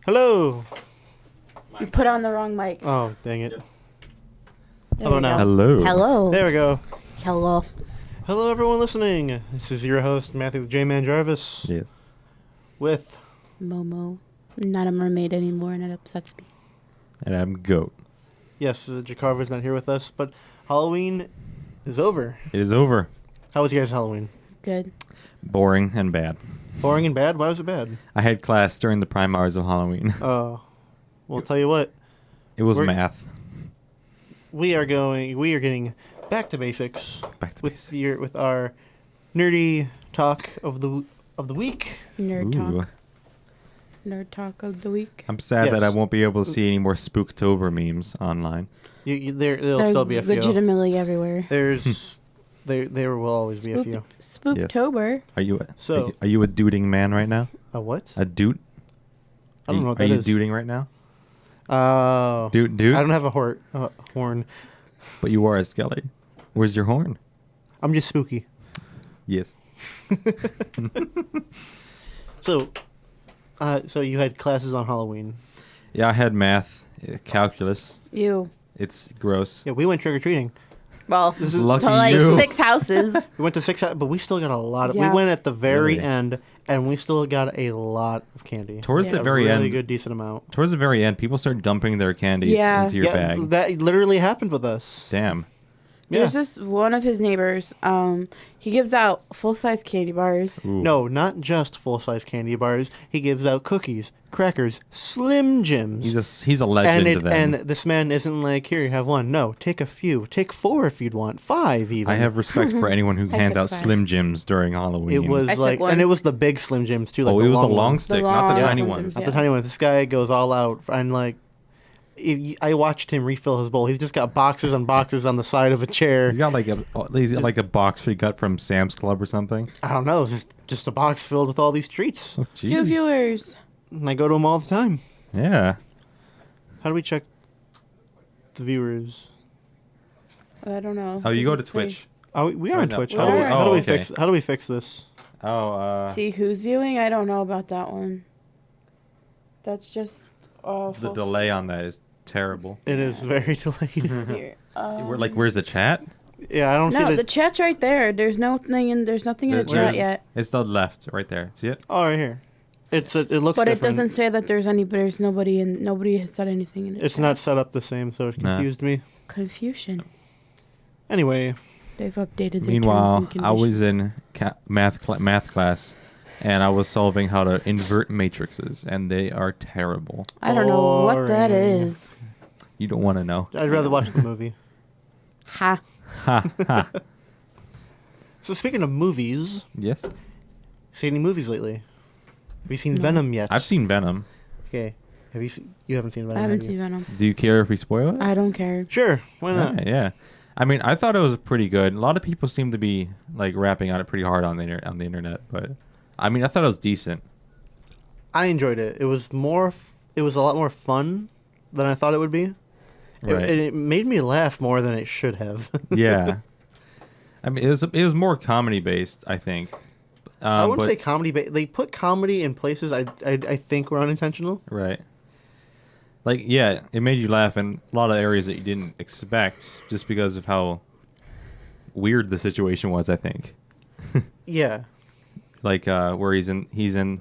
Hello. You put on the wrong mic. Oh, dang it. There How we about now? go. Hello. Hello. There we go. Hello. Hello, everyone listening. This is your host, Matthew the J-Man Jarvis, Yes. with... Momo. I'm not a mermaid anymore, and it upsets me. And I'm Goat. Yes, Jakarva's not here with us, but Halloween is over. It is over. How was you guys' Halloween? Good. Boring and bad. Boring and bad? Why was it bad? I had class during the prime hours of Halloween. Oh, well, I'll tell you what. It was We're- math. We are getting back to basics Back to with basics. with our nerdy talk of the week. Nerd Ooh. talk. Nerd talk of the week. I'm sad that I Yes. won't be able to see any more Spooktober memes online. There'll They're still be a few. legitimately everywhere. There's there will always be a few. Spooktober. Are you So- are you a duding man right now? A what? A doot? I don't know what Are that you is. duding right now? Oh. Doot. I don't have a horn. But you are a skelly. Where's your horn? I'm just spooky. Yes. So you had classes on Halloween. Yeah, I had math, calculus. You. It's gross. Yeah, we went trick or treating. Well, This is Lucky to like you. 6 houses. We went to 6, but we still got a lot of. Yeah. We went at the very Really? end, and we still got a lot of candy. Towards Yeah. the very a really end, good, decent amount. towards the very end, people start dumping their candies Yeah. into your bag. That literally happened with us. Damn. There's Yeah. just one of his neighbors. He gives out full-size candy bars. Ooh. No, not just full-size candy bars. He gives out cookies, crackers, Slim Jims. He's a legend and to them. and this man isn't like, here, you have one. No, take a few. Take 4 if you'd want. 5 even. I have respect for anyone who I hands took out 5. Slim Jims during Halloween. It was I took like, one. and it was the big Slim Jims too. Like it was the long ones. stick, The not the long tiny Slim ones. Jims, Not yeah. the tiny ones. This guy goes all out, and like, I watched him refill his bowl. He's just got boxes and boxes on the side of a chair. He's got like a box he got from Sam's Club or something. I don't know, just a box filled with all these treats. Oh, 2 jeez. viewers. And I go to him all the time. Yeah. How do we check the viewers? I don't know. Oh, you go to Doesn't say. Twitch. Oh, we are Or on no. Twitch. We How do we, are. how do Oh, we okay. fix? How do we fix this? Oh, See who's viewing? I don't know about that one. That's just the full delay on that is terrible. It is very delayed. here. Where's the chat? Yeah, I don't No, see the chat's right there. There's nothing in the Where's- chat yet. It's the left, right there. See it? Oh, right here. It looks. But it different. doesn't say that there's nobody and nobody has said anything in the It's chat. not set up the same, so it Nah. confused me. Confusion. Anyway, They've updated their terms Meanwhile, and conditions. I was in math class, and I was solving how to invert matrices, and they are terrible. I don't know what that Boring. is. You don't want to know. I'd rather watch the movie. Ha. Ha ha. So speaking of movies, Yes, seen any movies lately? Have you seen No. Venom yet? I've seen Venom. Okay. Have you? You haven't seen Venom. I haven't have you? seen Venom. Do you care if we spoil it? I don't care. Sure. Why not? Yeah. I mean, I thought it was pretty good. A lot of people seem to be like rapping on it pretty hard on the internet, but I mean, I thought it was decent. I enjoyed it. It was it was a lot more fun than I thought it would be. Right. It made me laugh more than it should have. Yeah. I mean, it was more comedy based, I think. I wouldn't but- say comedy, but they put comedy in places I think were unintentional. Right. Like, yeah, it made you laugh in a lot of areas that you didn't expect, just because of how weird the situation was. I think. Yeah. Like where he's in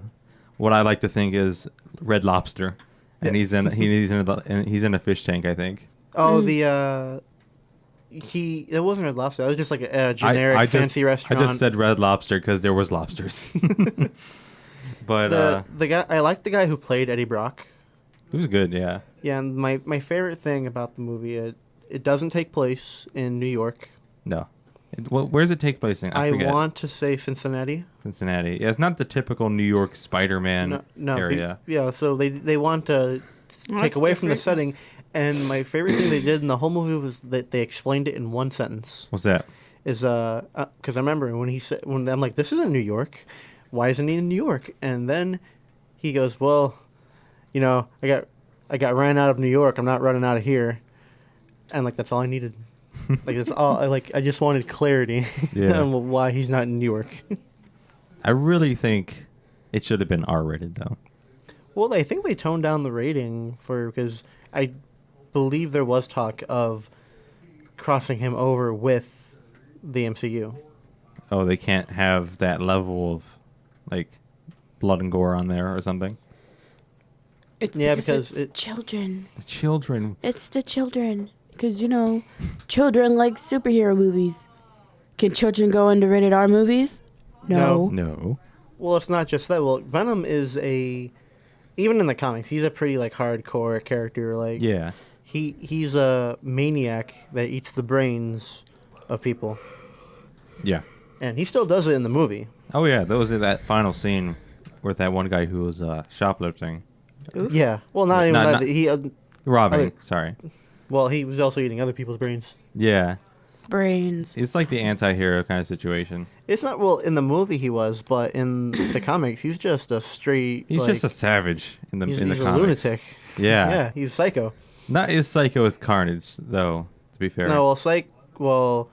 what I like to think is Red Lobster, and Yeah. he's in a fish tank, I think. Oh, it wasn't Red Lobster. It was just like a generic I fancy restaurant. I just said Red Lobster because there was lobsters. But the guy. I liked the guy who played Eddie Brock. it was good, yeah. Yeah, and my favorite thing about the movie, it doesn't take place in New York. No. Where does it take place in? I forget. want to say Cincinnati. Cincinnati. Yeah, it's not the typical New York Spider-Man No, area. yeah, so they want to take that's away from the different. setting. And my favorite thing they did in the whole movie was that they explained it in one sentence. What's that? Is because I remember when I'm like, this isn't New York. Why isn't he in New York? And then he goes, well, you know, I got ran out of New York. I'm not running out of here. And like that's all I needed. Like that's all. I just wanted clarity Yeah. on why he's not in New York. I really think it should have been R-rated, though. Well, I think they toned down the rating because I believe there was talk of crossing him over with the MCU. Oh, they can't have that level of like blood and gore on there or something. It's Yeah, because it's children. The children. It's the children. Because, children like superhero movies. Can children go into rated R movies? No. No. Well, it's not just that. Well, Venom is even in the comics, he's a pretty like hardcore character. Like, Yeah. he's a maniac that eats the brains of people, Yeah. and he still does it in the movie. Oh yeah, that was that final scene with that one guy who was shoplifting, Oof. Yeah. Well, not even Not- that. He robbing. Other- Sorry. well, he was also eating other people's brains. Yeah, Brains. it's like the anti-hero kind of situation. It's not well in the movie he was, but in the comics he's just a straight. He's like, just a savage in the he's, in the he's a comics. lunatic. Yeah. Yeah, he's psycho. Not as psycho as Carnage, though. To be fair. No, well,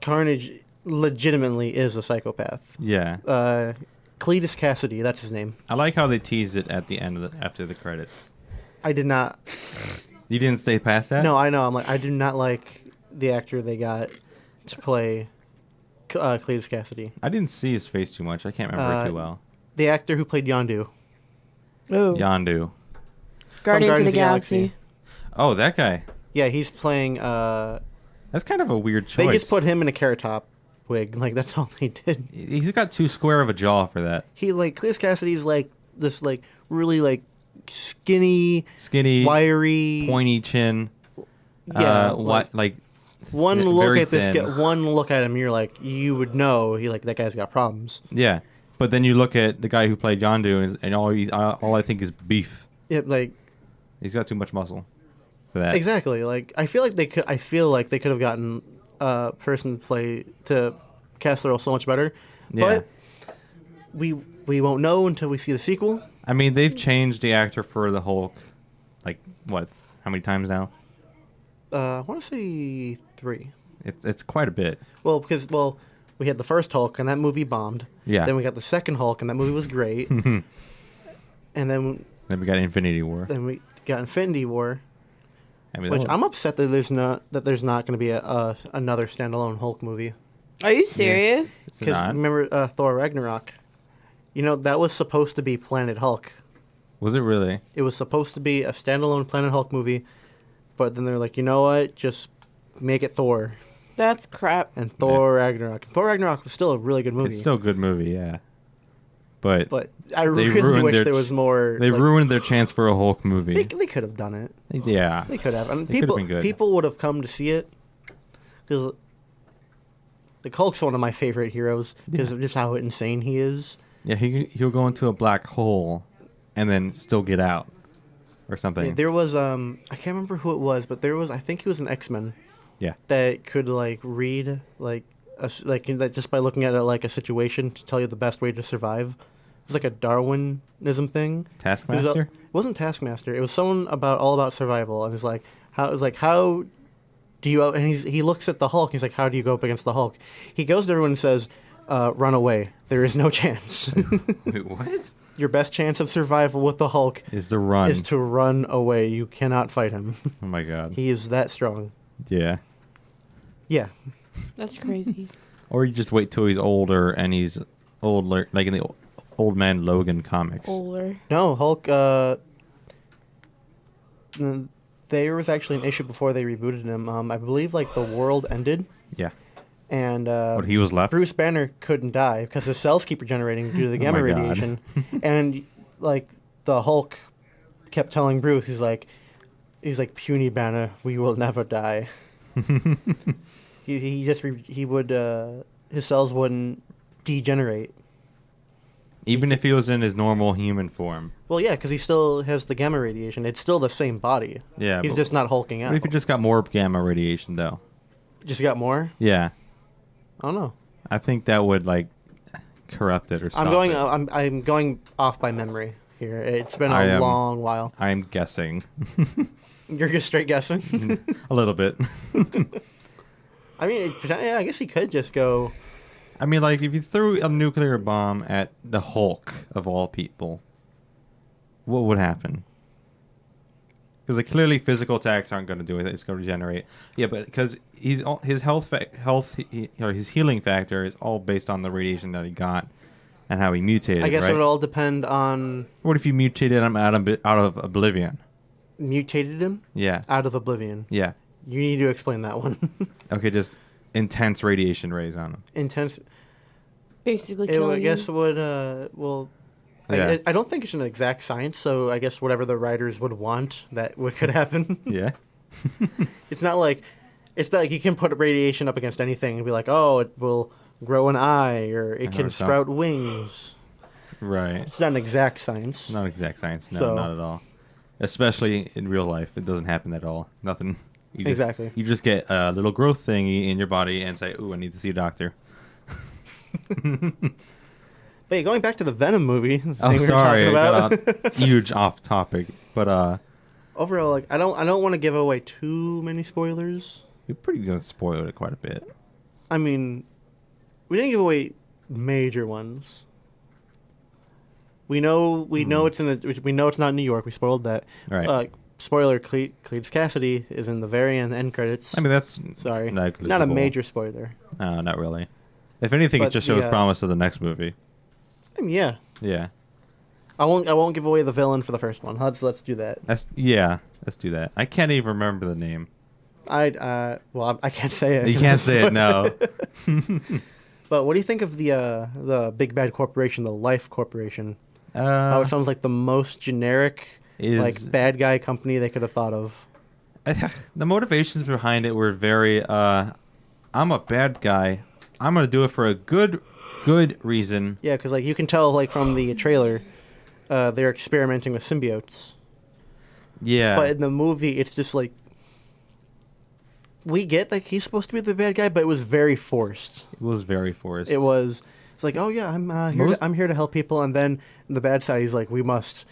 Carnage legitimately is a psychopath. Yeah. Cletus Cassidy, that's his name. I like how they tease it at the end of after the credits. I did not. You didn't stay past that? No, I know. I'm like, I do not like the actor they got to play Cletus Cassidy. I didn't see his face too much. I can't remember it too well. The actor who played Yondu. Ooh. Yondu. Guardians of the Galaxy. Oh, that guy. Yeah, he's playing. That's kind of a weird choice. They just put him in a carrot top wig. Like that's all they did. He's got too square of a jaw for that. He like Cletus Cassidy's like this like really like skinny, Skinny, wiry, pointy chin. Yeah, what like one look very at this thin. guy, one look at him, you're like, you would know he like that guy's got problems. Yeah, but then you look at the guy who played Yondu, and all I think is beef. Yeah, like He's got too much muscle for that. exactly. Like I feel like they could have gotten a person to cast the role so much better. Yeah. But we won't know until we see the sequel. I mean, they've changed the actor for the Hulk, like what? How many times now? I want to say 3. It's quite a bit. Well, because we had the first Hulk and that movie bombed. Yeah. Then we got the second Hulk and that movie was great. And then Then we got Infinity War. we got Infinity War, I mean, which that I'm upset that there's not going to be another standalone Hulk movie. Are you serious? it's Because not. remember Thor Ragnarok? That was supposed to be Planet Hulk. Was it really? It was supposed to be a standalone Planet Hulk movie, but then they're like, you know what? Just make it Thor. That's crap. And Thor Ragnarok. Thor Ragnarok was still a really good movie. It's still a good movie, yeah. But I they really ruined wish their there was more. they like, ruined their chance for a Hulk movie. They could have done it. Yeah. They could have. I mean, It could've been good. people would have come to see it because the Hulk's one of my favorite heroes because of just how insane he is. Yeah, he'll go into a black hole and then still get out or something. Yeah, there was I can't remember who it was, but there was, I think he was an X-Men Yeah. that could like read like that just by looking at it like a situation to tell you the best way to survive. It was like a Darwinism thing. Taskmaster? It wasn't Taskmaster. It was someone all about survival, and it's like how do you? And he looks at the Hulk. He's like, how do you go up against the Hulk? He goes to everyone and says, "Run away. There is no chance. Wait, what? Your best chance of survival with the Hulk Is the run. is to run away. You cannot fight him. Oh my god. He is that strong." Yeah. Yeah. That's crazy. Or you just wait till he's older and he's old, like in the Old Man Logan comics. Older. No, Hulk. There was actually an issue before they rebooted him. I believe like the world ended, Yeah. and But he was left. Bruce Banner couldn't die because his cells keep regenerating due to the gamma my God. radiation, and like the Hulk kept telling Bruce, he's like, puny Banner, we will never die. he would his cells wouldn't degenerate. Even if he was in his normal human form. Well, yeah, because he still has the gamma radiation. It's still the same body. Yeah. He's but just not hulking out. what if he just got more gamma radiation, though? Just got more? Yeah. I don't know. I think that would, like, corrupt it or something. I'm going off by memory here. It's been I a am- long while. I'm guessing. You're just straight guessing. A little bit. I mean, yeah, I guess he could just go. I mean, like, if you threw a nuclear bomb at the Hulk, of all people, what would happen? Because like clearly physical attacks aren't going to do it. It's going to regenerate. Yeah, but because his his healing factor is all based on the radiation that he got and how he mutated. I guess right? it would all depend on What if you mutated him out of oblivion? mutated him Yeah, out of oblivion. yeah. You need to explain that one. Okay, just intense radiation rays on him. Intense. Basically, I killing guess you. would well. Yeah. I don't think it's an exact science, so I guess whatever the writers would want that could happen. Yeah. It's not like you can put radiation up against anything and be like, oh, it will grow an eye or it know can it's not- sprout wings. Right. It's not an exact science. Not exact science. No, So- not at all. Especially in real life, it doesn't happen at all. Nothing. You just, Exactly. You just get a little growth thingy in your body and say, "Ooh, I need to see a doctor." But yeah, going back to the Venom movie, the Oh, thing we were sorry, talking I about. got out huge off topic, but Overall, like I don't want to give away too many spoilers. you're pretty gonna spoil it quite a bit. I mean, we didn't give away major ones. We know it's we know it's not New York. We spoiled that. Right. Spoiler: Cletus Cassidy is in the very end credits. I mean, that's Sorry, not a negligible. major spoiler. No, not really. If anything, it But just shows the, promise of the next movie. I mean, yeah, Yeah. I won't give away the villain for the first one. Let's do that. Let's do that. I can't even remember the name. I can't say it. You can't say it, no. But what do you think of the big bad corporation, the Life Corporation? How it sounds like the most generic like bad guy company they could have thought of. The motivations behind it were very I'm a bad guy. I'm gonna do it for a good reason. Yeah, because like you can tell like from the trailer, they're experimenting with symbiotes. Yeah. But in the movie, it's just like we get like he's supposed to be the bad guy, but it was very forced. It was very forced. It's like, oh yeah, I'm here to help people, and then the bad side, he's like, we must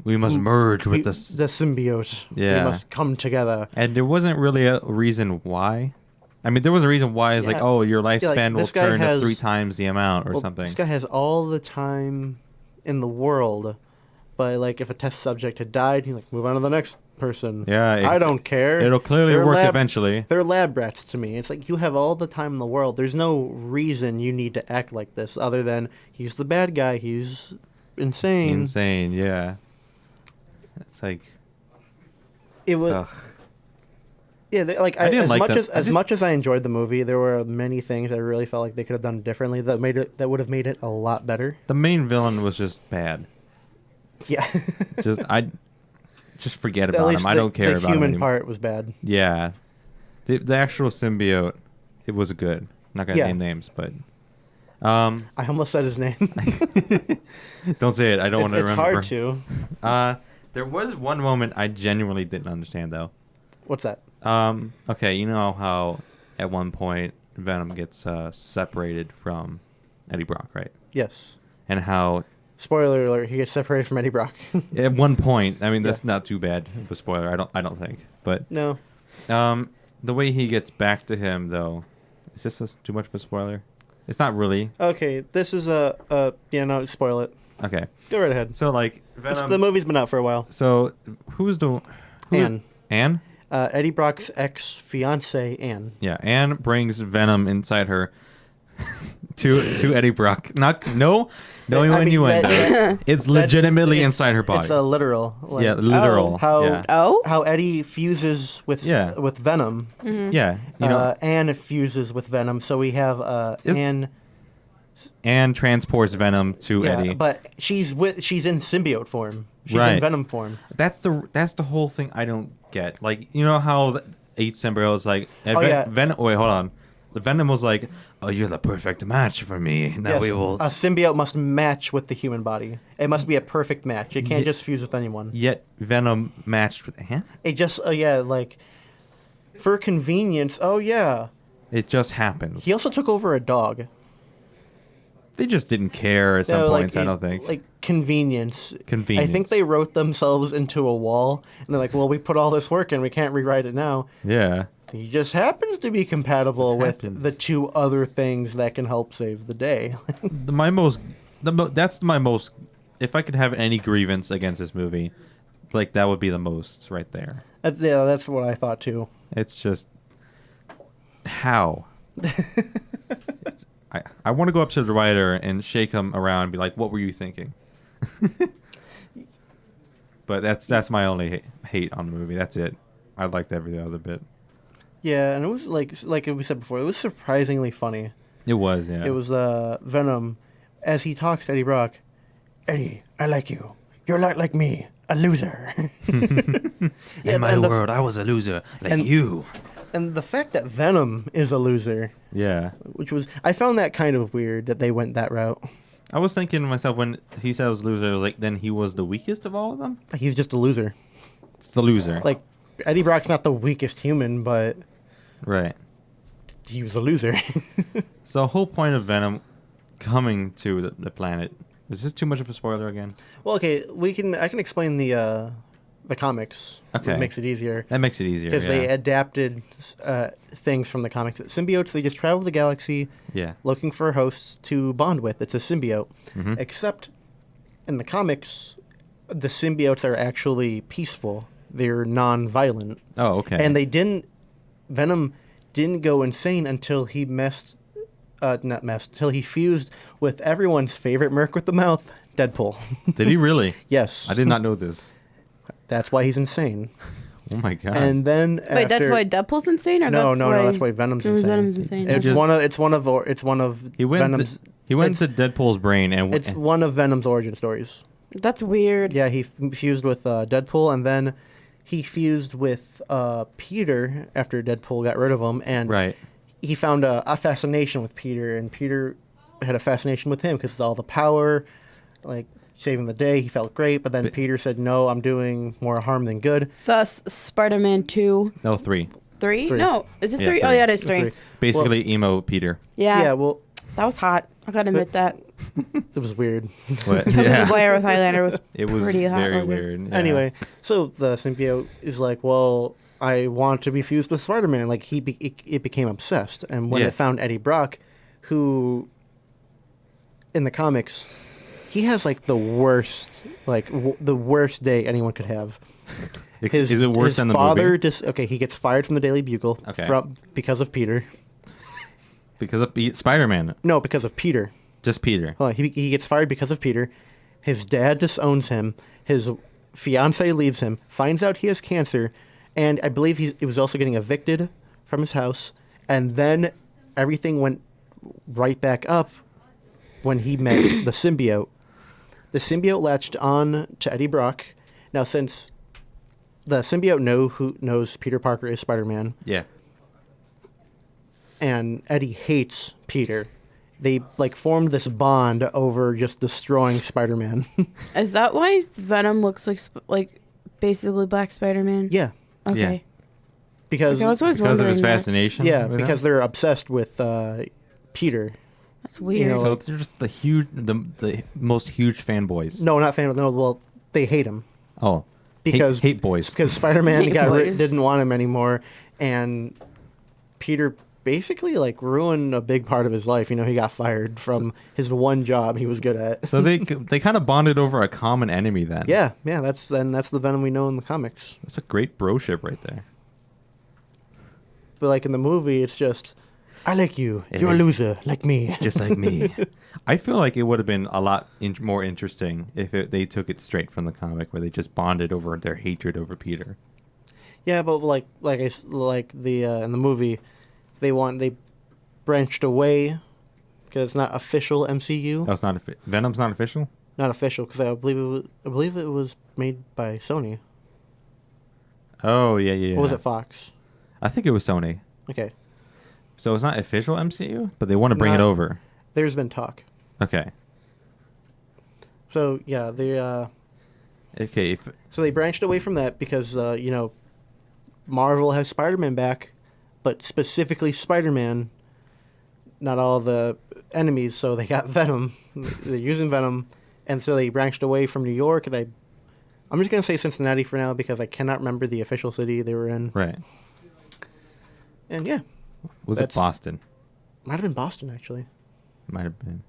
merge with the this. symbiote. Yeah. We must come together. And there wasn't really a reason why. I mean, there was a reason why. It's like, Yeah. oh, your Yeah, like, lifespan will this guy turn to has- 3 times the amount or Well, something. This guy has all the time in the world, but like if a test subject had died, he's like, move on to the next person. Yeah, I don't care. It'll clearly They're work lab- eventually. They're lab rats to me. It's like you have all the time in the world. There's no reason you need to act like this other than he's the bad guy. He's insane. Insane, yeah. It's like, It was. ugh. Yeah, like I didn't as like much that. as much as I enjoyed the movie, there were many things I really felt like they could have done differently that would have made it a lot better. The main villain was just bad. Yeah, Just forget At about least him. I don't care the about him human anymore. part was bad. Yeah. The actual symbiote, it was good. I'm not gonna Yeah. name names, but I almost said his name. don't say it. I don't want to It's remember. hard to. There was one moment I genuinely didn't understand though. What's that? Okay, you know how at one point Venom gets separated from Eddie Brock, right? Yes. And how Spoiler alert: he gets separated from Eddie Brock. at one point, I mean that's Yeah. not too bad of a spoiler. I don't think, but No. the way he gets back to him though, is this too much of a spoiler? It's not really. Okay, this is no, spoil it. Okay, Go right ahead. so like Venom. The movie's been out for a while. So who Anne. Anne? Eddie Brock's ex-fiance, Anne. Yeah, Anne brings Venom inside her to Eddie Brock. No I mean, innuendos. It's legitimately inside her body. It's a literal. Like, Yeah, literal. How Yeah. Oh? how Eddie fuses with Yeah. with Venom. Yeah, you know, Anne fuses with Venom, so we have Anne. Anne transports Venom to Yeah, Eddie. but she's in symbiote form. She's in Right. Venom form. That's the whole thing I don't get. Like, you know how the 8 symbiotes like Oh, yeah. Wait, hold on. The Venom was like, "Oh, you're the perfect match for me. Now Yes, we will." a symbiote must match with the human body. It must be a perfect match. It can't just fuse with anyone. Yet Venom matched with Anne. It just like for convenience. Oh yeah. It just happens. He also took over a dog. They just didn't care at some So, points. I don't think. Like convenience. I Convenience. think they wrote themselves into a wall, and they're like, "Well, we put all this work in. We can't rewrite it now." Yeah. He just happens to be compatible Just with happens. the 2 other things that can help save the day. That's my most if I could have any grievance against this movie, like that would be the most right there. That's what I thought too. It's just how. I want to go up to the writer and shake him around and be like, "What were you thinking?" But that's my only hate on the movie. That's it. I liked every other bit. Yeah, and it was like we said before, it was surprisingly funny. It was, yeah. It was Venom as he talks to Eddie Brock. Eddie, I like you. You're not like me, a loser. In my world, I was a loser like and- you. And the fact that Venom is a loser, Yeah. which was I found that kind of weird that they went that route. I was thinking to myself when he said I was a loser, like then he was the weakest of all of them. He's just a loser. It's the loser. Like Eddie Brock's not the weakest human, but Right. he was a loser. So the whole point of Venom coming to the planet, is this too much of a spoiler again? Well, okay, I can explain the comics. Okay. It makes it easier. That makes it easier. Because they yeah. adapted things from the comics. Symbiotes, they just travel the galaxy Yeah. looking for hosts to bond with. It's a symbiote. Mhm. Except in the comics, the symbiotes are actually peaceful. They're non-violent. Oh, okay. And Venom didn't go insane until he till he fused with everyone's favorite merc with the mouth, Deadpool. Did he really? Yes. I did not know this. That's why he's insane. Oh my god. And then Wait, that's after- why Deadpool's insane, or No, that's that's why Venom's insane. Venom's insane. It's just- one of he went Venom's. he went into Deadpool's brain and It's one of Venom's origin stories. That's weird. Yeah, he fused with Deadpool, and then he fused with Peter after Deadpool got rid of him, and right. he found a fascination with Peter, and Peter had a fascination with him because of all the power, like saving the day. He felt great, but then But- Peter said, "No, I'm doing more harm than good." Thus, Spider-Man 2, No, 3. 3? Three. No, is it Yeah, 3? Oh, three. yeah, it is 3. Three. Basically emo Peter. Yeah, Yeah, well, that was hot. I gotta admit that. it was weird. What? Tobey Maguire with Highlander was It was pretty hot very looking. weird. yeah. Anyway, so the symbiote is like, well, I want to be fused with Spider-Man. Like it became obsessed, and when Yeah. it found Eddie Brock, who, in the comics, he has like the worst, the worst day anyone could have. Is it worse his than the father movie? he gets fired from the Daily Bugle Okay. because of Peter. Because of Spider-Man. No, because of Peter. Just Peter. Well, he gets fired because of Peter. His dad disowns him. His fiance leaves him. Finds out he has cancer, and I believe he was also getting evicted from his house. And then everything went right back up when he met the symbiote. The symbiote latched on to Eddie Brock. Now, since the symbiote knows Peter Parker is Spider-Man, Yeah. and Eddie hates Peter, they formed this bond over just destroying Spider-Man. Is that why Venom looks like basically Black Spider-Man? Yeah, Okay. Yeah. because Okay, I was always Because of his wondering that. fascination. yeah, with because him? they're obsessed with Peter. That's weird. know, So like- they're just the most huge fanboys. No, not fan. No, well, they hate him Oh. because hate boys. because Spider-Man Hate boys. didn't want him anymore, and Peter basically ruined a big part of his life. He got fired from his one job he was good at. So they kind of bonded over a common enemy then. yeah, that's the Venom we know in the comics. That's a great broship right there. But in the movie, it's just, I like you. You're a Hey. loser, like me. Just like me. I feel like it would have been a lot more interesting if they took it straight from the comic, where they just bonded over their hatred over Peter. Yeah, but in the movie, they branched away because it's not official MCU, That was not Venom's not official. not official because I believe it was made by Sony. Oh yeah. Or was it Fox? I think it was Sony. Okay, So it's not official MCU, but they want to bring it Not- over. there's been talk. Okay. So yeah, Okay. so they branched away from that because Marvel has Spider-Man back, but specifically Spider-Man. Not all the enemies, so they got Venom. They're using Venom, and so they branched away from New York. I'm just gonna say Cincinnati for now because I cannot remember the official city they were in. Right. And yeah, Was it That's- Boston? might have been Boston actually. Might have been.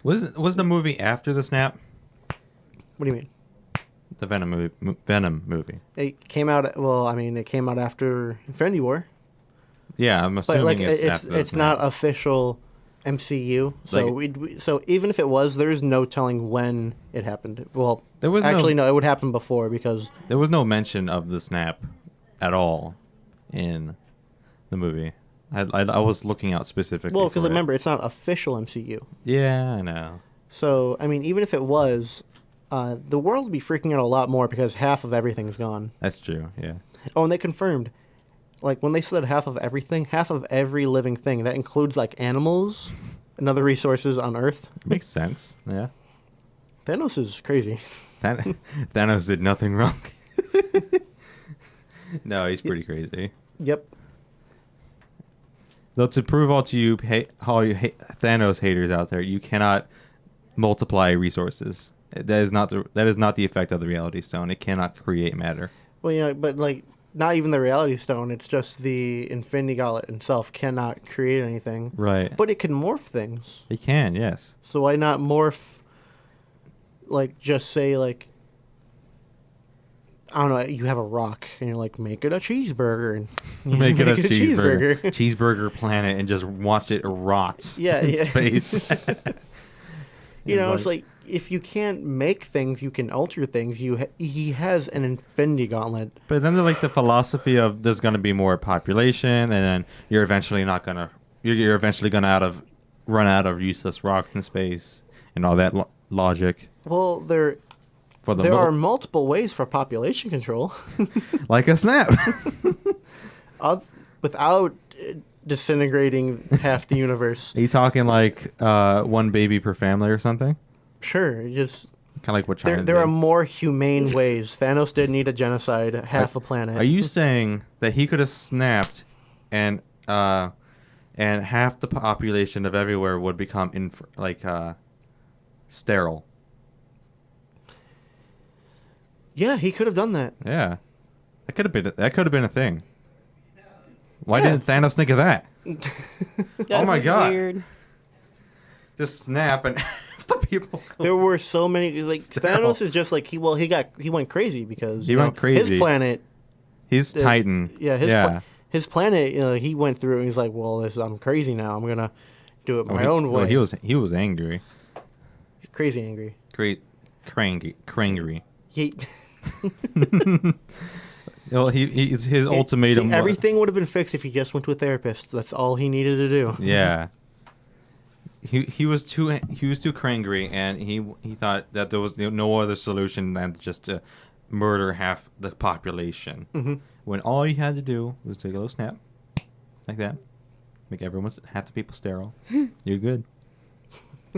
Was the movie after the snap? What do you mean? The Venom movie. It came out. Well, I mean, it came out after Infinity War, Yeah, I'm but assuming like it's it's after the it's not snap. official MCU. So so even if it was, there's no telling when it happened. Well, There was actually no, it would happen before because There was no mention of the snap at all in the movie. I was looking out specifically. well, because for it. remember, it's not official MCU. Yeah, I know. So I mean, even if it was, the world would be freaking out a lot more because half of everything's gone. That's true. Yeah. Oh, and they confirmed, like when they said half of everything, half of every living thing. That includes like animals and other resources on Earth. Makes sense. Yeah. Thanos is crazy. That Thanos did nothing wrong. No, he's pretty crazy. Yep. Though to prove all to you, all you Thanos haters out there, you cannot multiply resources. That is not the effect of the Reality Stone. It cannot create matter. Well, but like not even the Reality Stone. It's just the Infinity Gauntlet itself cannot create anything. Right. But it can morph things. It can, yes. So why not morph? Like just say like. I don't know. You have a rock, and you're like, make it a cheeseburger, and you Make it a cheeseburger. Cheeseburger planet and just watch it rot Yeah, in yeah. space. You know, it's like if you can't make things, you can alter things. He has an Infinity Gauntlet. But then they're like the philosophy of there's going to be more population, and then you're eventually gonna run out of useless rocks in space and all that logic. Well, there For the are multiple ways for population control, like a snap. without disintegrating half the universe. Are you talking like one baby per family or something? Sure, just Kind of like what China there are did. more humane ways. Thanos did need a genocide, half a planet. Are you saying that he could have snapped and half the population of everywhere would become sterile? Yeah, he could have done that. Yeah. That could have been a thing. Why Yeah. didn't Thanos think of that? That my was God. Weird. Just snap and half the people go. There were so many. Like Sterile. Thanos is just like he went crazy because He went crazy. His planet. He's Titan. Yeah, his planet. He went through and he's like, well, I'm crazy now. I'm gonna do it my own way. Well, he was angry. Crazy angry. Great crangry. He. Well, his ultimatum. See, everything would have been fixed if he just went to a therapist. That's all he needed to do. Yeah. He was too crangry, and he thought that there was no other solution than just to murder half the population. Mhm. When all you had to do was take a little snap, like that, make half the people sterile. You're good.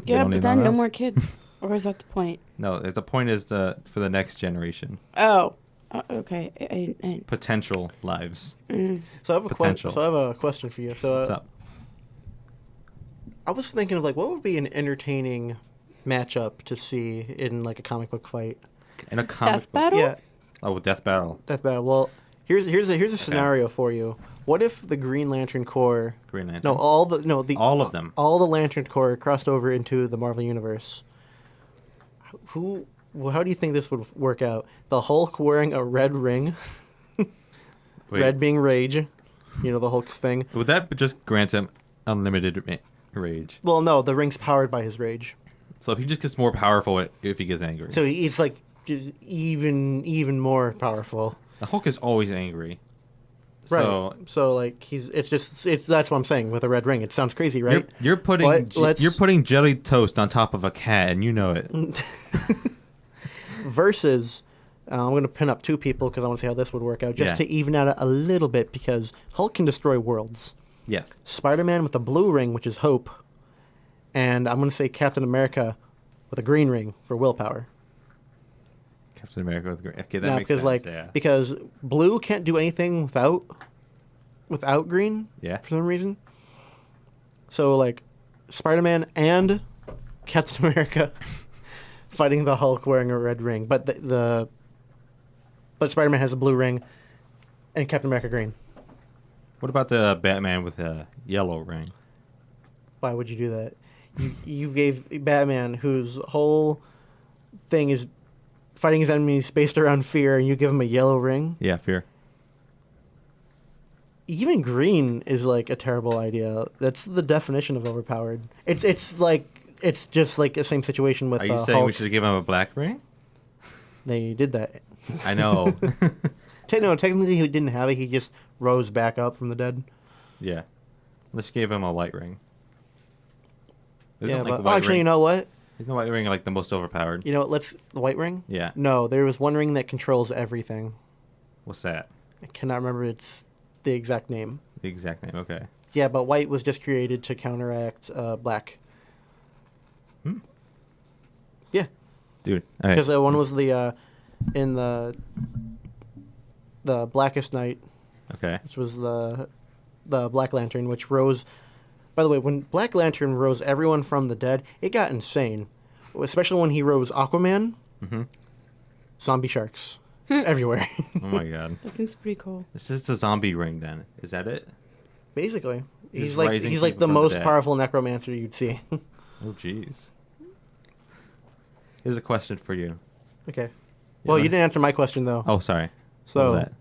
Yeah, don't but need then none no of that. more kids. Or is that the point? No, the point is for the next generation, Oh, okay. potential lives. So I have a Potential. So I have a question for you. So What's up? I was thinking of like what would be an entertaining matchup to see in like a comic book fight. In a comic Death book. battle? Yeah, Oh, Death Battle. Death Battle. Well, here's a scenario for you. What if the Green Lantern Corps? Green Lantern. No, all of them. All the Lantern Corps crossed over into the Marvel Universe. How do you think this would work out? The Hulk wearing a red ring, Wait, red being rage, the Hulk's thing. would that just grant him unlimited rage? Well, no, the ring's powered by his rage, So he just gets more powerful if he gets angry. so he's like just even more powerful. The Hulk is always angry. Right. So So like that's what I'm saying with a red ring. It sounds crazy, right? you're putting But you're putting jelly toast on top of a cat, and you know it. Versus, I'm going to pin up two people because I want to see how this would work out, just Yeah. to even out a little bit, because Hulk can destroy worlds. Yes. Spider-Man with a blue ring, which is hope, and I'm going to say Captain America with a green ring for willpower. Captain America with green. Okay, that Now, makes because sense. Yeah. because blue can't do anything without green Yeah. for some reason. So like, Spider-Man and Captain America fighting the Hulk wearing a red ring, but but Spider-Man has a blue ring, and Captain America green. What about the Batman with a yellow ring? Why would you do that? You gave Batman, whose whole thing is fighting his enemies based around fear, and you give him a yellow ring. Yeah, fear. Even green is like a terrible idea. That's the definition of overpowered. It's just like the same situation with Are you saying Hulk. we should give him a black ring? They did that. I know. No, technically he didn't have it. He just rose back up from the dead. Yeah. Let's give him a white ring. Yeah, Isn't, like, but white actually, ring, you know what? Isn't the white ring like the most overpowered? You know what? The white ring. Yeah. No, there was one ring that controls everything. What's that? I cannot remember the exact name. The exact name. Okay. Yeah, but white was just created to counteract black. Hmm. Yeah, Dude. All right. because one was in the Blackest Night, Okay. which was the Black Lantern, which rose. By the way, when Black Lantern rose everyone from the dead, it got insane. Especially when he rose Aquaman, Mm-hmm. zombie sharks everywhere. Oh my god. That seems pretty cool. This is a zombie ring then. Is that it? Basically, Just he's like raising he's like people the from the most dead. powerful necromancer you'd see. Oh jeez. Here's a question for you. Okay. Well, Yeah. you didn't answer my question though. Oh, sorry. so What was that?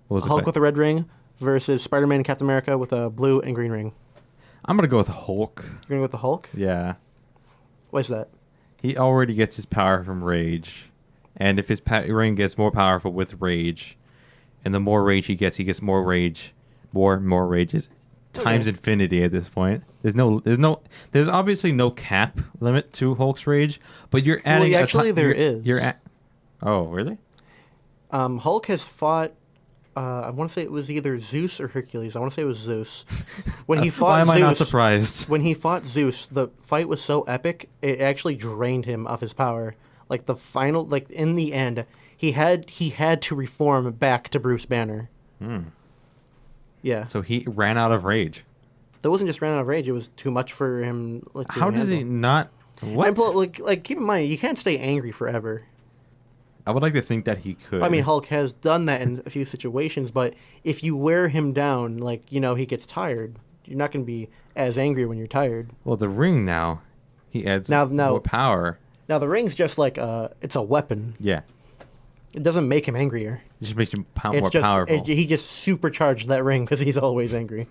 What was the Hulk que- with a red ring versus Spider-Man and Captain America with a blue and green ring. I'm gonna go with Hulk. You're going with the Hulk? Yeah. Why is that? He already gets his power from rage, and if his ring gets more powerful with rage, and the more rage he gets more rage, more rage is times Okay. infinity at this point. There's obviously no cap limit to Hulk's rage, but you're adding. actually there is. You're at. Oh really? Hulk has fought. I want to say it was either Zeus or Hercules. I want to say it was Zeus. When he fought Why am Zeus, I not surprised? When he fought Zeus, the fight was so epic it actually drained him of his power. Like the final, like in the end, he had to reform back to Bruce Banner. Hmm. Yeah, So he ran out of rage. that wasn't just ran out of rage; it was too much for him. Like, to How does he handle. not? What? And like keep in mind, you can't stay angry forever. I would like to think that he could. I mean, Hulk has done that in a few situations, but if you wear him down, like, he gets tired. You're not going to be as angry when you're tired. Well, the ring now, he adds Now- more power. Now, the ring's just like it's a weapon. Yeah, It doesn't make him angrier. it just makes him It's more just powerful. he just supercharged that ring because he's always angry.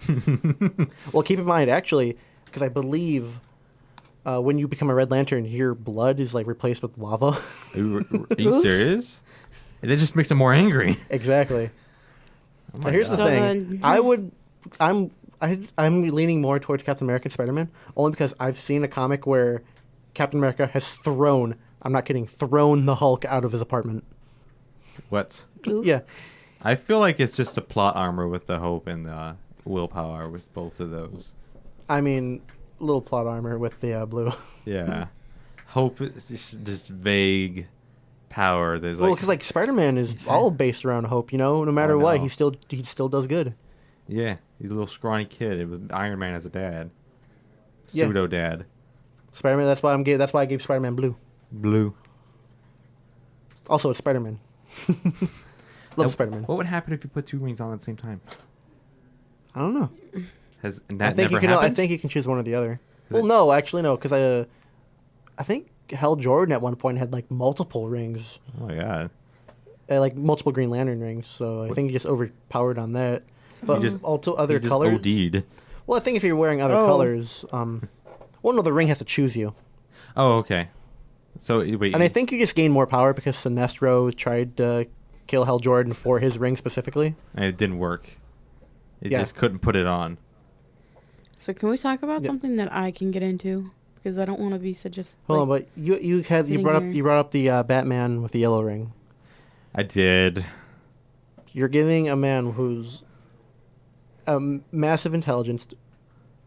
Well, keep in mind, actually, because I believe when you become a Red Lantern, your blood is like replaced with lava. Are you serious? It just makes him more angry. Exactly. Oh Now, my here's the God. thing. then- I'm leaning more towards Captain America and Spider-Man only because I've seen a comic where Captain America has thrown, I'm not kidding, thrown the Hulk out of his apartment. What? Ooh. Yeah. I feel like it's just a plot armor with the hope and the willpower with both of those. I mean, little plot armor with the blue. Yeah. Hope is just vague power. There's Well, like, because like Spider-Man is all based around hope, no matter I what, know. he still does good. yeah, he's a little scrawny kid with Iron Man as a dad. Yeah. Pseudo dad. Spider-Man, that's why I gave Spider-Man blue. Blue. Also, it's Spider-Man. Love Now, Spider-Man. What would happen if you put two rings on at the same time? I don't know. Has that I think never you can. happened? I think you can choose one or the other. Is Well, it- no, actually, no, because I think Hal Jordan at one point had like multiple rings, Oh my god. like multiple Green Lantern rings. So I think he just overpowered on that. But He just- also other He just colors. OD'd. Well, I think if you're wearing other Oh. colors, well, no, the ring has to choose you, Oh, okay. So wait. and I think you just gain more power because Sinestro tried to kill Hal Jordan for his ring specifically. and it didn't work. It Yeah. just couldn't put it on. So can we talk about Yeah. something that I can get into? Because I don't want to be so just. Hold on, but you sitting brought here. up the Batman with the yellow ring. I did. You're giving a man who's massive intelligence,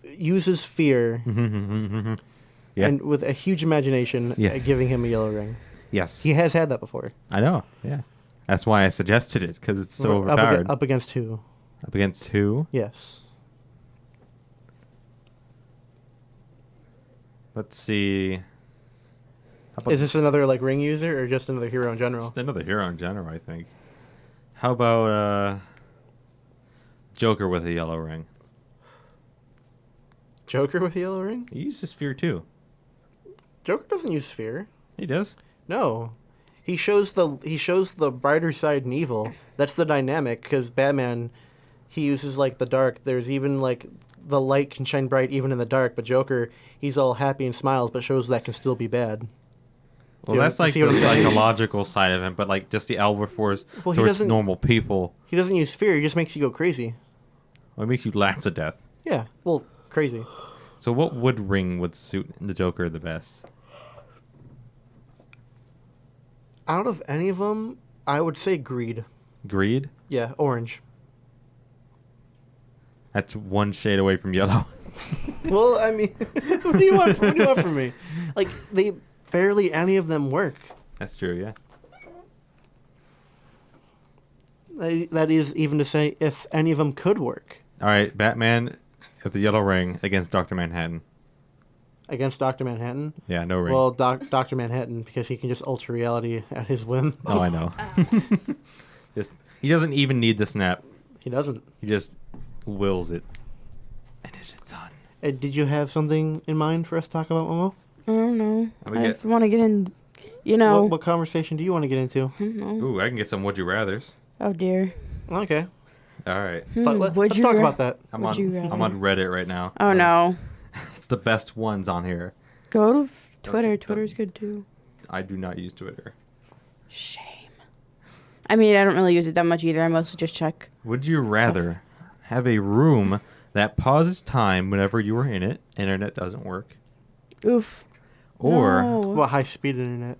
uses fear, Yeah. and with a huge imagination, Yeah. giving him a yellow ring. Yes. He has had that before. I know. Yeah. That's why I suggested it because it's so Up, overpowered. up against who? Up against who? Yes. Let's see. How about Is this another like ring user or just another hero in general? just another hero in general? I think. How about Joker with a yellow ring? Joker with a yellow ring? He uses fear too. Joker doesn't use fear. He does. No. he shows the brighter side in evil. That's the dynamic because Batman, he uses like the dark. There's even like the light can shine bright even in the dark. But Joker, he's all happy and smiles, but shows that can still be bad. Well, See what- that's like see what the I'm saying? psychological side of him, but like just the Albert Force Well, he towards doesn't- normal people. He doesn't use fear. He just makes you go crazy. Well, it makes you laugh to death. Yeah, well, crazy. So what ring would suit the Joker the best? Out of any of them, I would say greed. Greed? Yeah, orange. That's one shade away from yellow. Well, I mean, what do you want? What do you want from me? Like, they barely any of them work. That's true, yeah. That is even to say if any of them could work All right, Batman with the yellow ring against Dr. Manhattan. against Dr. Manhattan. Yeah, no ring. Well, Dr. Manhattan, because he can just alter reality at his whim. Oh, I know. Just he doesn't even need the snap. He doesn't. He just wills it. And it's on. Did you have something in mind for us to talk about, Momo? I don't know. Let me I get- just want to get in. You know. What conversation do you want to get into? I don't know. Ooh, I can get some would you rathers. Oh dear. Okay. All right. Let's Would you talk ra- about that. I'm Would you on rather? I'm on Reddit right now. Oh no. It's the best ones on here. Go to Don't Twitter. you- Twitter's good too. I do not use Twitter. Shame. I mean, I don't really use it that much either. I mostly just check. Would you rather have a room that pauses time whenever you are in it, internet doesn't work, Oof. or No. Well, high speed internet.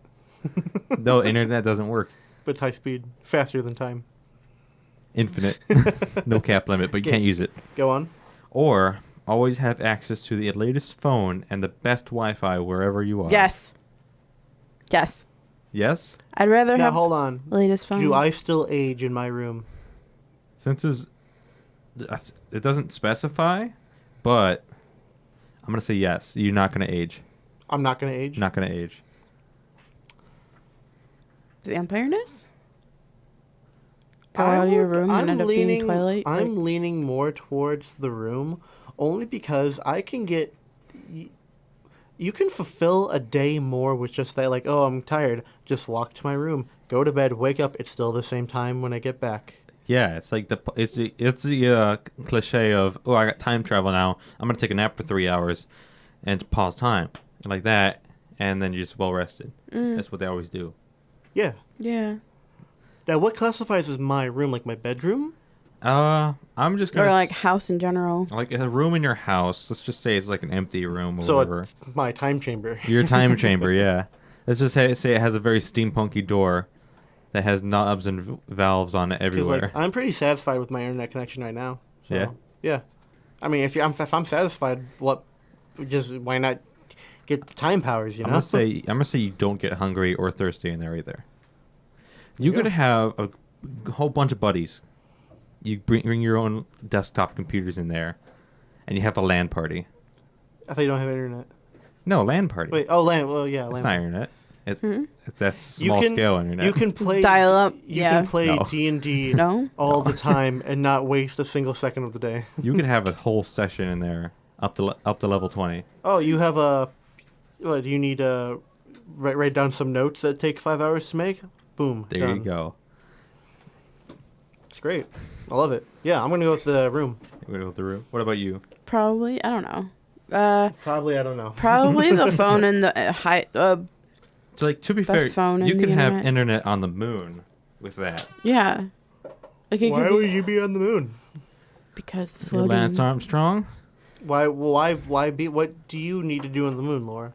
no, internet doesn't work, But it's high speed, faster than time. infinite, no cap limit, but you Okay. can't use it, Go on. or always have access to the latest phone and the best Wi-Fi wherever you are? Yes. Yes. Yes? I'd rather Now have hold on. the latest phone. Do I still age in my room? Since it doesn't specify, but I'm going to say yes. You're not going to age. I'm not gonna age. You're not going to age. Vampireness? Go out of your room and end up being Twilight? I'm Like- leaning more towards the room, only because I can get. You can fulfill a day more with just that, like, oh, I'm tired. Just walk to my room, go to bed, wake up. It's still the same time when I get back. Yeah, it's like it's the cliche of, oh, I got time travel now. I'm gonna take a nap for 3 hours, and pause time like that, and then you're just well rested. That's what they always do. Yeah. Yeah. Now, what classifies as my room? Like my bedroom? I'm just gonna Or like house in general. like a room in your house. Let's just say it's like an empty room or So whatever. it's my time chamber. Your time chamber, yeah. Let's just say it has a very steampunky door that has knobs and valves on it 'Cause, everywhere. like, I'm pretty satisfied with my internet connection right now. So, Yeah? Yeah. I mean, if I'm satisfied, why not get time powers? You I'm know. gonna say you don't get hungry or thirsty in there either. You Yeah. could have a whole bunch of buddies. You bring your own desktop computers in there, and you have a LAN party. I thought you don't have internet. No, LAN party. Wait. Oh, LAN. Well, yeah, It's LAN. not internet. It's Mhm. that's You small can- scale internet. You can play Dial up, You yeah. can play No. D&D No? all the time and not waste a single second of the day. You could have a whole session in there up to level 20. Oh, you have a. What do you need? Write down some notes that take 5 hours to make. Boom. There done. you go. It's great. I love it. Yeah, I'm gonna go with the room. You wanna go with the room. What about you? Probably. I don't know. Probably, I don't know. Probably the phone and the So, like, to be Best fair, phone you and can the have internet. internet on the moon with that. yeah. Like it Why could would be, you be on the moon? because You're floating. Lance Armstrong. Why be? What do you need to do on the moon, Laura?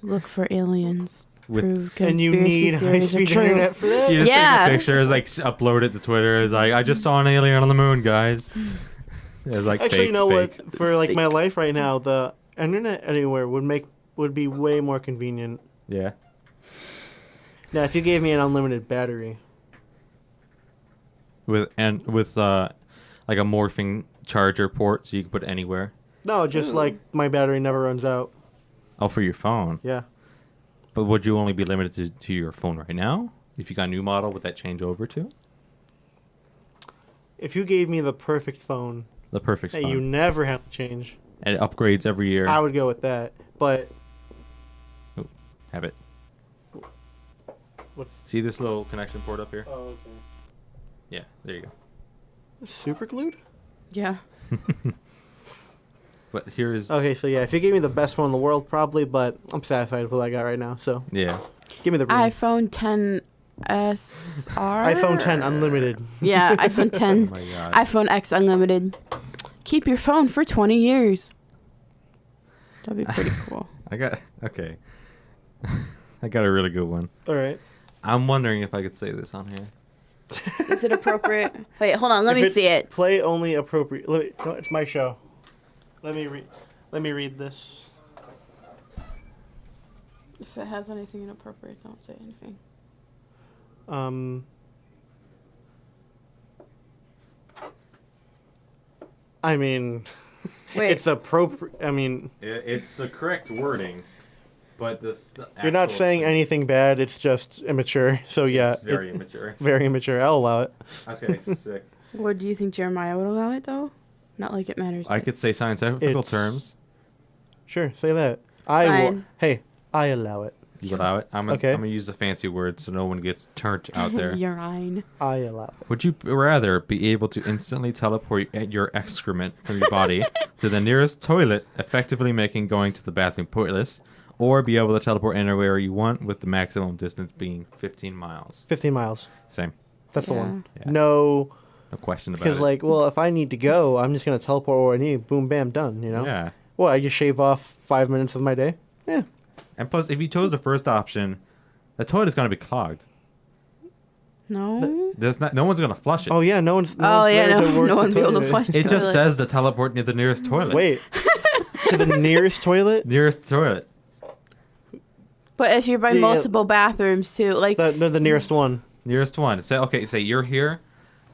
Look for aliens. With Prove And you conspiracy need theories are high-speed true. internet for that? You just Yeah. take a picture, it's like upload it to Twitter. It's like I just saw an alien on the moon, guys. It's like Actually, fake, you know fake. what? For like my Fake. life right now, the internet anywhere would be way more convenient. Yeah. Now, if you gave me an unlimited battery, With like a morphing charger port, so you can put it anywhere. no, just like my battery never runs out. Oh, for your phone. Yeah. But would you only be limited to your phone right now? If you got a new model, would that change over to If you gave me the perfect phone the perfect that phone? you never have to change, And it upgrades every year. I would go with that. But Have it. What's? See this little connection port up here? Oh, okay. Yeah, there you go. Super glued? Yeah. But here's Okay, so yeah, if you gave me the best phone in the world, probably, but I'm satisfied with what I got right now. So yeah. give me the iPhone 10 SR. iPhone 10 unlimited. Yeah, iPhone Oh 10. my god. iPhone X unlimited. Keep your phone for 20 years. That'd be pretty cool. I got okay. I got a really good one. All right. I'm wondering if I could say this on here. Is it appropriate? Wait, hold on. Let If me it- see it. Play only appropriate. No, it's my show. Let me read this. If it has anything inappropriate, don't say anything. I mean, Wait. it's appropriate. I mean, It's the correct wording, but this. you're not saying anything bad. It's just immature. So yeah, It's very immature. very immature. I'll allow it. Okay, sick. What do you think Jeremiah would allow it though? Not like it matters. I but- could say scientific It's- terms. Sure, say that. I will. Fine. Hey, I allow it. You allow it. I'm Okay. gonna use a fancy word so no one gets turned out there. Urine. I allow it. Would you rather be able to instantly teleport your excrement from your body to the nearest toilet, effectively making going to the bathroom pointless, or be able to teleport anywhere you want with the maximum distance being 15 miles? 15 miles. Same. That's the one. Yeah. No, No question about because it. like, well, if I need to go, I'm just gonna teleport where I need. Boom, bam, done. You know. Yeah. Well, I just shave off 5 minutes of my day. Yeah. And plus, if you chose the first option, the toilet's going to be clogged. No. No one's going to flush it. Oh yeah, no one's. Oh one's yeah, there to no, work no the one's able to toilet. flush. It the just toilet. says to teleport near the nearest toilet. Wait. To the nearest toilet. Nearest toilet. But if you're by The, multiple bathrooms too, like The nearest one. Nearest one. Say you're here.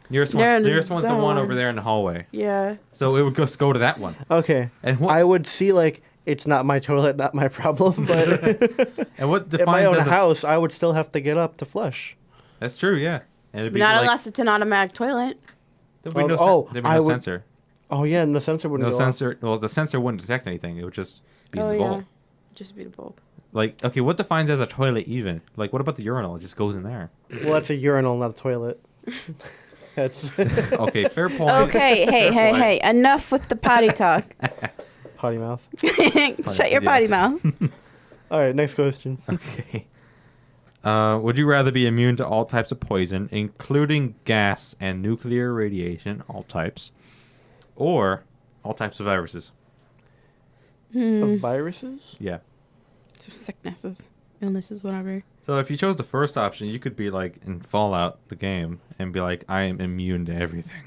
Nearest There one. and Nearest one's the that one one. over there in the hallway. yeah. So it would just go to that one. Okay. And what? I would see like it's not my toilet, not my problem, but and what in my defines own as a, house, I would still have to get up to flush. That's true. Yeah. And it'd be Not like, unless it's an automatic toilet. there'd be no, there'd be I no would- sensor. Oh yeah, and the sensor wouldn't No go sensor. Well, the sensor wouldn't detect anything. It would just be in the bowl. Just be the bulb. Like, okay, what defines as a toilet even? Like, what about the urinal? It just goes in there. off. Well, that's a urinal, not a toilet. That's Okay, fair point. Okay, hey, hey, point. hey! Enough with the potty talk. potty mouth. Shut your Yeah. potty mouth. All right, next question. Okay. Would you rather be immune to all types of poison, including gas and nuclear radiation, all types, or all types of viruses? Of viruses? Yeah. Sicknesses, illnesses, whatever. So if you chose the first option, you could be like in Fallout, the game, and be like, I am immune to everything.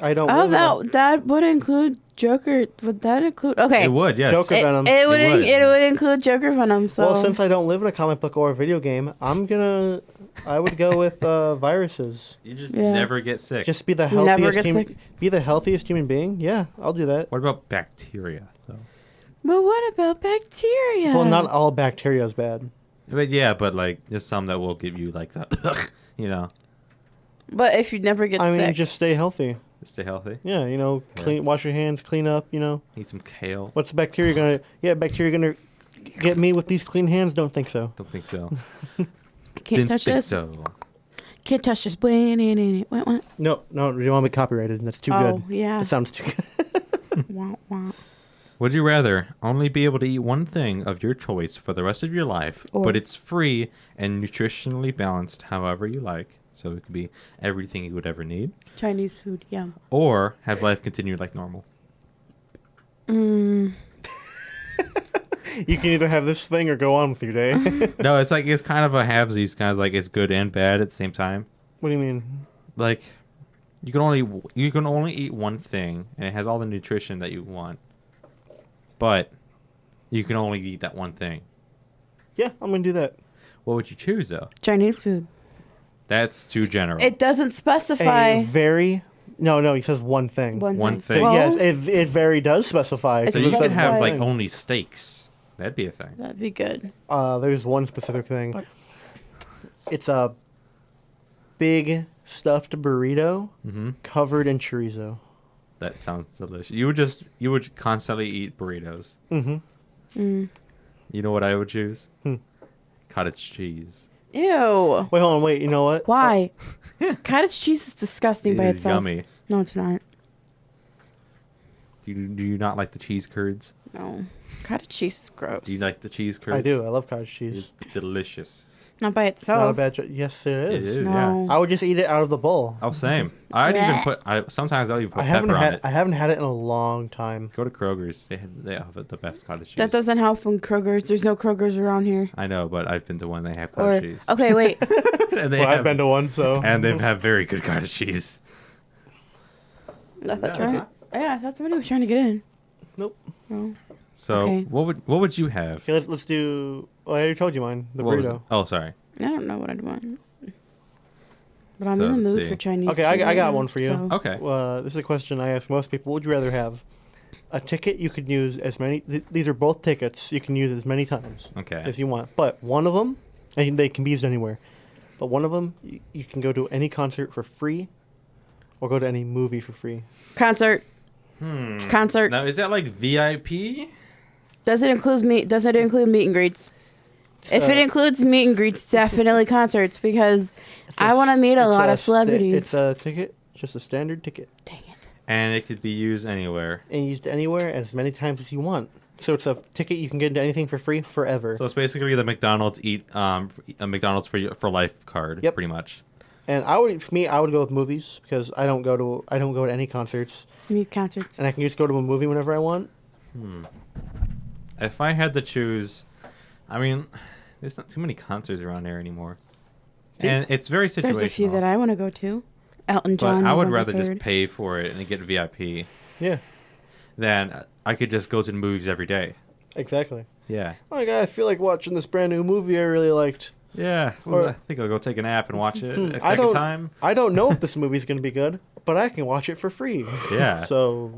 I don't. Oh, live in that would include Joker. Would that include? Okay. It would, yes. Joker It, Venom. it would. It would. It would include Joker Venom. So. Well, since I don't live in a comic book or a video game, I would go with viruses. You just Yeah. never get sick. Just be the You never healthiest get human. sick? Be the healthiest human being. Yeah, I'll do that. What about bacteria? Though? But what about bacteria? Well, not all bacteria is bad. But yeah, but like there's some that will give you like that, you know, But if you never get I mean, sick, just stay healthy. to stay healthy. Yeah, Yeah. wash your hands, clean up. Eat some kale. What's the bacteria gonna? Yeah, bacteria gonna get me with these clean hands? Don't think so. Don't think so. can't Didn't touch think this. so. Can't touch this. What? No, you don't want to be copyrighted. That's too Oh good. yeah. That sounds too good. Wah, wah. Would you rather only be able to eat one thing of your choice for the rest of your life, Or- but it's free and nutritionally balanced however you like? So it could be everything you would ever need. Chinese food. Yum. Or have life continue like normal. Mm. You can either have this thing or go on with your day. What No, it's kind of a halvesies, kind of like it's good and bad at the same time. do you mean? Like you can only eat one thing and it has all the nutrition that you want. But you can only eat that one thing. Yeah, I'm gonna do that. What would you choose though? Chinese food. That's too general. It doesn't specify A very no. He says one thing. One thing. So Well, yes, it very does specify. It's so because you it could says have one like thing. only steaks. That'd be a thing. that'd be good. There's one specific thing. What? It's a big stuffed burrito Mm-hmm. covered in chorizo. That sounds delicious. You would constantly eat burritos. Mm-hmm. Mm. You know what I would choose? Hmm. Cottage cheese. Ew. Wait, hold on. Wait, you know what? Why? Cottage cheese is disgusting by It is itself. yummy. No, it's not. Do you not like the cheese curds? No. Cottage cheese is gross. Do you like the cheese curds? I do. I love cottage cheese. It's delicious. Not by It's not a itself. bad. Yes, it It is. is, No. yeah. I would just eat it out of the bowl. Oh, same. I'd even Blech. put. Sometimes I'll even put I haven't pepper on had. it. I haven't had it in a long time. Go to Kroger's. They have the best cottage cheese. That doesn't help from Kroger's. There's no Kroger's around here. I know, but I've been to one. They have Or cottage cheese. okay, wait. and they Well, have, I've been to one, so. and they have very good cottage cheese. I thought I thought somebody was trying to get in. Nope. Oh. So Okay. what would you have? Okay, let's do. Well, I already told you mine. The What was it? burrito. Oh, sorry. I don't know what I'd want. But I'm So, in the let's mood see. for Chinese. Okay, I food got right one now, for you. so- Okay. This is a question I ask most people. What would you rather have? A ticket you could use as many. These are both tickets you can use as many times Okay. as you want. But one of them, and they can be used anywhere. But one of them, you can go to any concert for free, or go to any movie for free. Concert. Concert. Now is that like VIP? Does it include meet? Does it include meet and greets? If So- it includes meet and greets, definitely concerts because I want to meet a lot of celebrities. It's a ticket, just a standard ticket, Dang it. And it could be used anywhere. and used anywhere and as many times as you want. So it's a ticket you can get into anything for free forever. So it's basically the McDonald's a McDonald's for life card. Yep. Pretty much. And for me, I would go with movies because I don't go to any concerts, Meet concerts. and I can just go to a movie whenever I want. If I had to choose, I mean, there's not too many concerts around here anymore, and it's very situational. There's a few that I want to go to. Elton but John. I would November rather 3rd. just pay for it and get VIP Yeah, than I could just go to the movies every day. exactly. Yeah. Like, I feel like watching this brand new movie I really liked. Yeah. So Or- I think I'll go take a nap and watch it a I second don't- time. I don't know if this movie's gonna be good, but I can watch it for free. Yeah. So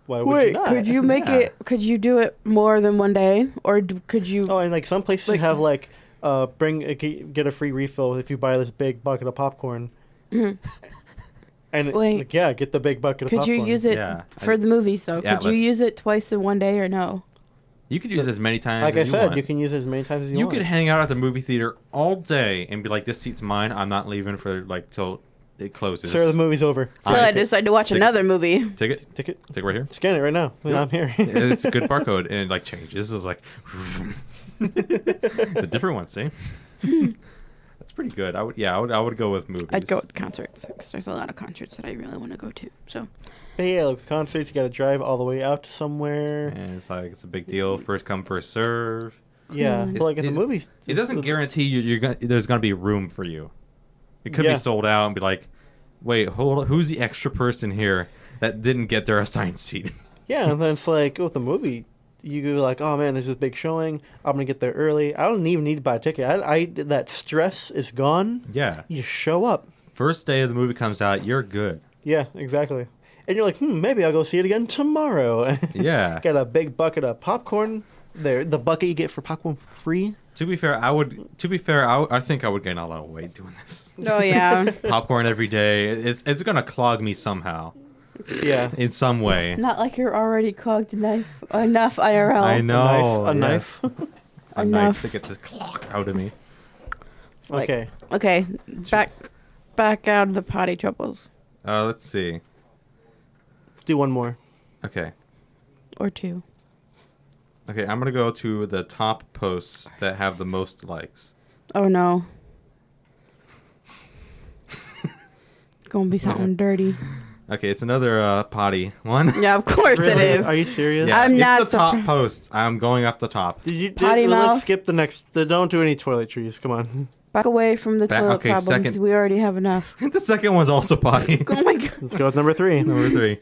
why would Wait, you not? could you make Yeah. it? Could you do it more than one day, or could you? Oh, and like some places Like- have like get a free refill if you buy this big bucket of popcorn. And Wait. like, yeah, get the big bucket of Could popcorn. you use it Yeah, for the movies though? Yeah, Could you let's- use it twice in one day or no? You could use it as many times Like I as you said, want. you can use it as many times as you, You want. could hang out at the movie theater all day and be like, "This seat's mine. I'm not leaving for like till it closes." Sir, the movie's over. So I decide to watch Ticket. another movie. Ticket, Ticket. ticket right here. Scan it right now. Yep. I'm here. It's a good barcode and it like changes. It's like it's a different one. See, that's pretty good. I would go with movies. I'd go with concerts because there's a lot of concerts that I really want to go to. So But yeah, like with concerts, you got to drive all the way out to somewhere. And it's like it's a big deal. First come, first serve. Yeah, on. but like at the It's- movies, It doesn't guarantee there's gonna be room for you. It could Yeah. be sold out and be like, wait, hold on, who's the extra person here that didn't get their assigned seat? Yeah, and then it's like with the movie, you go like, oh man, there's this big showing. I'm gonna get there early. I don't even need to buy a ticket. That stress is gone. Yeah. You show up. First day of the movie comes out, you're good. Yeah, exactly. And you're like, maybe I'll go see it again tomorrow. Yeah. Got a big bucket of popcorn. There, the bucket you get for popcorn for free. To be fair, I think I would gain a lot of weight doing this. oh yeah, Popcorn every day, it's gonna clog me somehow, Yeah. in some way. not like you're already clogged enough IRL. I know. A yeah. knife. A knife Enough. to get this clog out of me. Like- Okay. Okay, back out of the potty troubles Let's see. Do one more. Okay. or two. Okay, I'm gonna go to the top posts that have the most likes. Oh no. Gonna be something dirty. Okay, it's another potty one. Yeah, of course it Really? is. Are you serious? Yeah, I'm it's not the top surpri- posts. I'm going off the top. Did you Potty let's mouth? skip the next. Don't do any toiletries. Come on. Back away from the toilet okay, problems. second. We already have enough. The second one's also potty. Oh my god. Let's go with number 3. Number 3.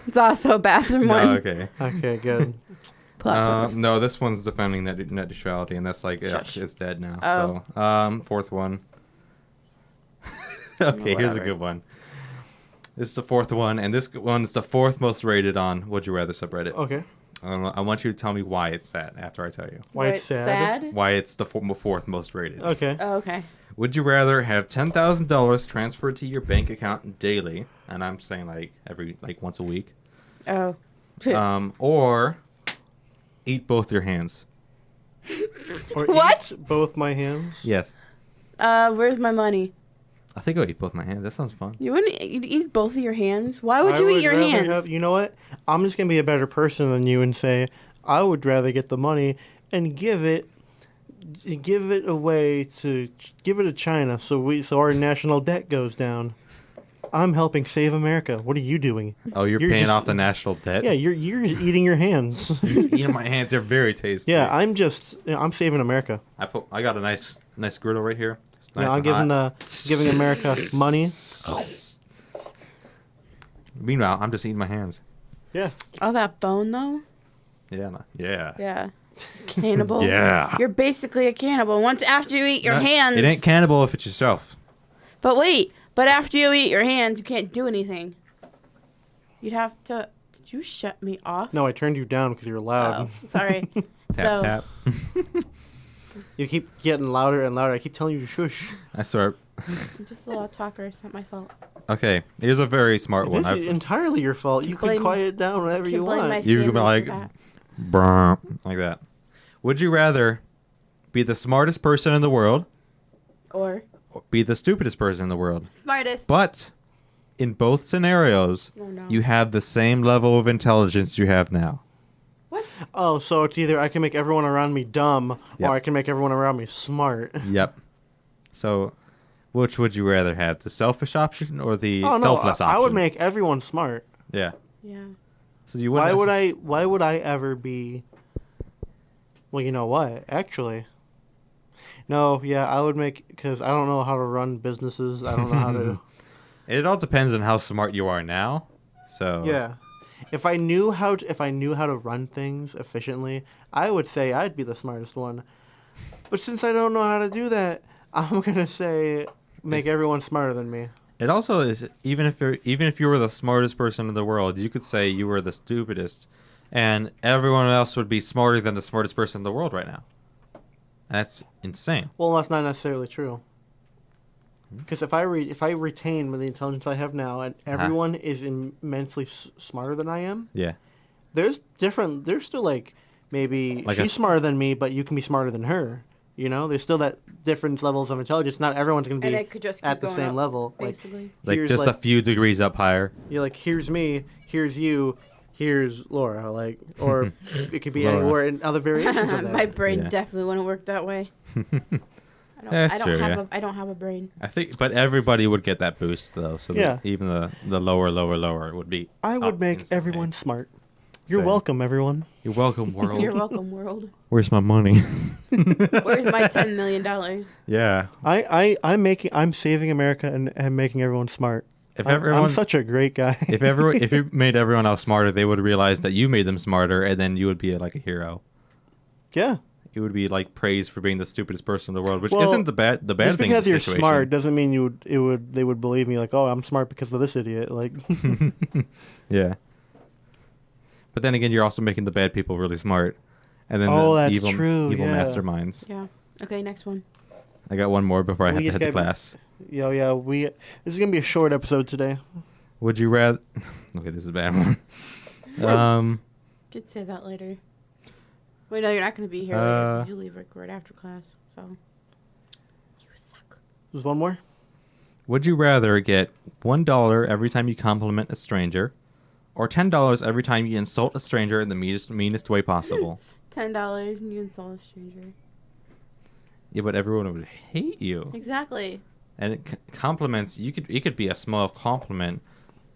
It's also a bathroom No, one. okay. Okay, good. Plot twist. No, this one's defending net neutrality, and that's like Shush. it's dead now. Oh. So, fourth one. Okay, here's a Whatever. good one. This is the fourth one, and this one's the fourth most rated on Would You Rather subreddit. Okay. I want you to tell me why it's that after I tell you. Why it's sad? Why it's the fourth most rated. Okay. Oh, okay. Would you rather have $10,000 transferred to your bank account daily, and I'm saying like once a week, Oh. or eat both your hands? Or What? eat both my hands. Yes. Where's my money? I think I'll eat both my hands. That sounds fun. You'd eat both of your hands? Why would I you eat your rather hands? you know what? I'm just gonna be a better person than you and say I would rather get the money and give it away to China so our national debt goes down. I'm helping save America. What are you doing? Oh, you're paying off the national debt? Yeah, you're eating your hands. Eating my hands. They're very tasty. Yeah, I'm saving America. I got a nice griddle right here. It's nice Yeah, I'm giving America money. Meanwhile, I'm just eating my hands. Yeah. Oh, that bone though. Yeah. Yeah. Yeah. Cannibal. Yeah. You're basically a cannibal. Once after you eat your hands. It ain't cannibal if it's yourself. But wait. But after you eat your hands, you can't do anything. You'd have to. Did you shut me off? No, I turned you down because you were loud. Oh, sorry. Tap tap. You keep getting louder and louder. I keep telling you to shush. I swear. I'm just a loud talker. It's not my fault. Okay, here's a very smart one. This is entirely your fault. You can blame- quiet it down whenever you blame my want. You can be family like, for that. brr, like that. Would you rather be the smartest person in the world Or or be the stupidest person in the world? smartest. But in both scenarios, Oh, no. you have the same level of intelligence you have now. What? Oh, so it's either I can make everyone around me dumb Yep. or I can make everyone around me smart. Yep. So, which would you rather have, the selfish option or the Oh no, selfless option? I would make everyone smart. Yeah. Yeah. So you wouldn't. Why would I ever be? Well, you know what? Actually, no. Yeah, I would make because I don't know how to run businesses. I don't know how to. It all depends on how smart you are now. So. Yeah, if I knew how to run things efficiently, I would say I'd be the smartest one. But since I don't know how to do that, I'm gonna say make everyone smarter than me. It also is even if you were the smartest person in the world, you could say you were the stupidest, and everyone else would be smarter than the smartest person in the world right now. That's insane. Well, that's not necessarily true. Because if I retain the intelligence I have now, and everyone is immensely smarter than I am, Yeah. there's still like maybe Like she's smarter than me, but you can be smarter than her. You know, there's still that different levels of intelligence. Not everyone's going to And be it could just keep at the going same up, level. basically. Like here's, just a few degrees up higher. You're like, here's me, here's you, here's Laura. Like, or it could be Laura. anywhere in other variations of that. My brain Yeah. definitely wouldn't work that way. That's I don't true, have yeah. I don't have a brain. I think, but everybody would get that boost though. So Yeah. even the lower would be. I would up make instantly. everyone smart. You're Same. welcome, everyone. You're welcome, world. You're welcome, world. Where's my money? Where's my $10 million? Yeah. I'm saving America and making everyone smart. If I'm everyone, such a great guy. if you made everyone else smarter, they would realize that you made them smarter, and then you would be like a hero. Yeah. You would be like praised for being the stupidest person in the world, which Well, isn't the bad Just thing. In because the you're situation. smart doesn't mean they would believe me. Like, oh, I'm smart because of this idiot. Like, Yeah. But then again, you're also making the bad people really smart, and then Oh, the that's evil true, yeah. masterminds. Yeah. Okay, next one. I got one more before I have We to just head to gotta be- class. yeah. This is gonna be a short episode today. Would you rather? Okay, this is a bad one. Could say that later. Wait, no, you're not going to be here Uh, later. You leave right after class, so. You suck. There's one more. Would you rather get $1 every time you compliment a stranger, or $10 every time you insult a stranger in the meanest way possible? $10 and you insult a stranger. Yeah, but everyone would hate you. Exactly. And compliments, it could be a small compliment.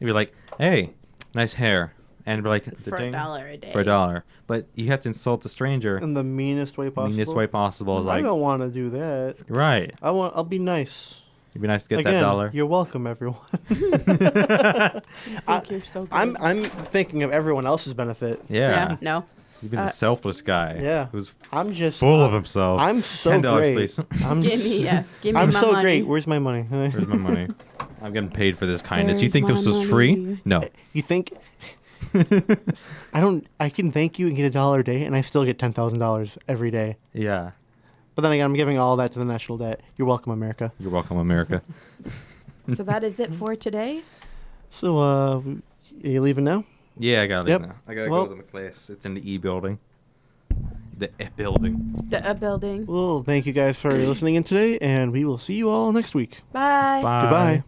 You'd be like, "Hey, nice hair," and be like, For "Ding." $1 a day. For $1. But you have to insult a stranger In the meanest way possible. meanest way possible. Is I like, don't want to do that. right. I'll be nice. It'd be nice to get Again, that dollar. You're welcome, everyone. You think you're so good. I'm thinking of everyone else's benefit. Yeah. No. You've been the selfless guy. Yeah. Who's I'm just full of himself. I'm so $10, great. please. I'm Give me, yes. Give me I'm my so money. great. Where's my money? Where's my money? I'm getting paid for this kindness. You Where's think this my was free? money? No. You think I can thank you and get $1 a day and I still get $10,000 every day. Yeah. But then again, I'm giving all that to the national debt. You're welcome, America. You're welcome, America. So that is it for today. So, are you leaving now? Yeah, I gotta leave Yep. now. I gotta Well- go to my class. It's in the E building. The building. The building. Well, thank you guys for listening in today, and we will see you all next week. Bye. Bye. Goodbye.